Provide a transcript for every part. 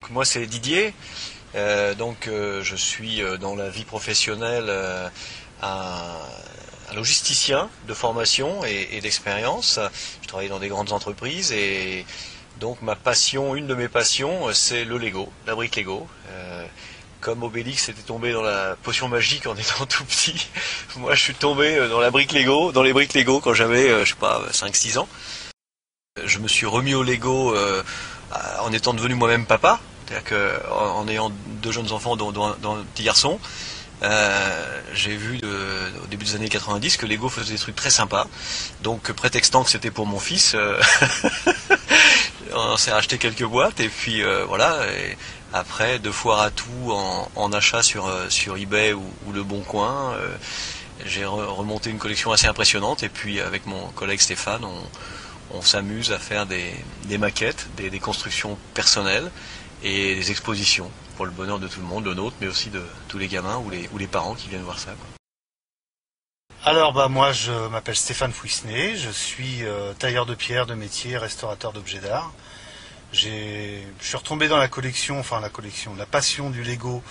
Moi, c'est Didier. Je suis dans la vie professionnelle un, un logisticien de formation et d'expérience. Je travaille dans des grandes entreprises et donc ma passion, une de mes passions, c'est le Lego, la brique Lego. Comme Obélix était tombé dans la potion magique en étant tout petit, moi je suis tombé dans la brique Lego, dans les briques Lego quand j'avais, je sais pas, 5-6 ans. Je me suis remis au Lego en étant devenu moi-même papa, c'est-à-dire en ayant deux jeunes enfants dont un petit garçon. J'ai vu au début des années 90 que Lego faisait des trucs très sympas. Donc prétextant que c'était pour mon fils, on s'est racheté quelques boîtes et puis voilà. Et après, de foire à tout en achat sur eBay ou Le Bon Coin, j'ai remonté une collection assez impressionnante. Et puis avec mon collègue Stéphane, on s'amuse à faire des maquettes, des constructions personnelles et des expositions pour le bonheur de tout le monde, le nôtre, mais aussi de tous les gamins ou les parents qui viennent voir ça, quoi. Alors moi je m'appelle Stéphane Fouissenet, je suis tailleur de pierre de métier, restaurateur d'objets d'art. Je suis retombé dans la passion du Lego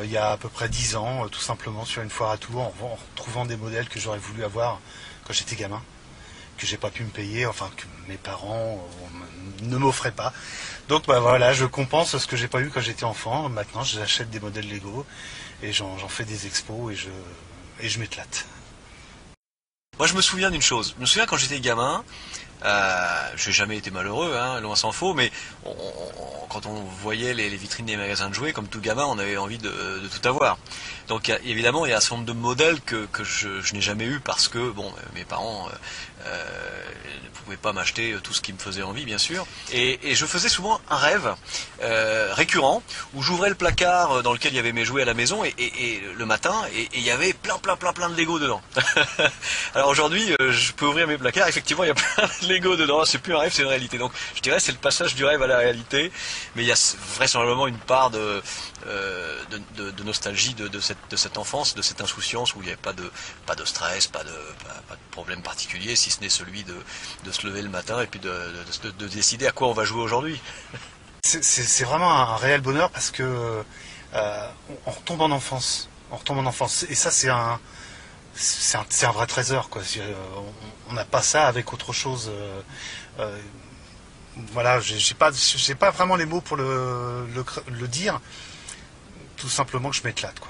il y a à peu près 10 ans, tout simplement sur une foire à Tours, en trouvant des modèles que j'aurais voulu avoir quand j'étais gamin, que j'ai pas pu me payer, enfin que mes parents ne m'offraient pas. Donc voilà, je compense ce que j'ai pas eu quand j'étais enfant. Maintenant j'achète des modèles Lego et j'en fais des expos et je m'éclate. Moi, je me souviens d'une chose. Je me souviens quand j'étais gamin, j'ai jamais été malheureux, hein, loin s'en faut, mais quand on voyait les vitrines des magasins de jouets, comme tout gamin, on avait envie de tout avoir. Donc évidemment, il y a un certain nombre de modèles que je n'ai jamais eu parce que bon, mes parents ne pouvaient pas m'acheter tout ce qui me faisait envie, bien sûr. Et je faisais souvent un rêve récurrent où j'ouvrais le placard dans lequel il y avait mes jouets à la maison et le matin et il y avait plein de Lego dedans. Alors aujourd'hui, je peux ouvrir mes placards, effectivement, il y a plein de Lego dedans. C'est plus un rêve, c'est une réalité. Donc, je dirais, c'est le passage du rêve à la réalité. Mais il y a vraisemblablement une part de nostalgie de cette enfance, de cette insouciance où il n'y avait pas de stress, pas de problème particulier, si ce n'est celui de se lever le matin et puis de décider à quoi on va jouer aujourd'hui. C'est vraiment un réel bonheur parce que on retombe en enfance. On retombe en enfance. Et ça, c'est un vrai trésor, quoi. On n'a pas ça avec autre chose. Voilà, j'ai pas vraiment les mots pour le dire. Tout simplement que je m'éclate, quoi.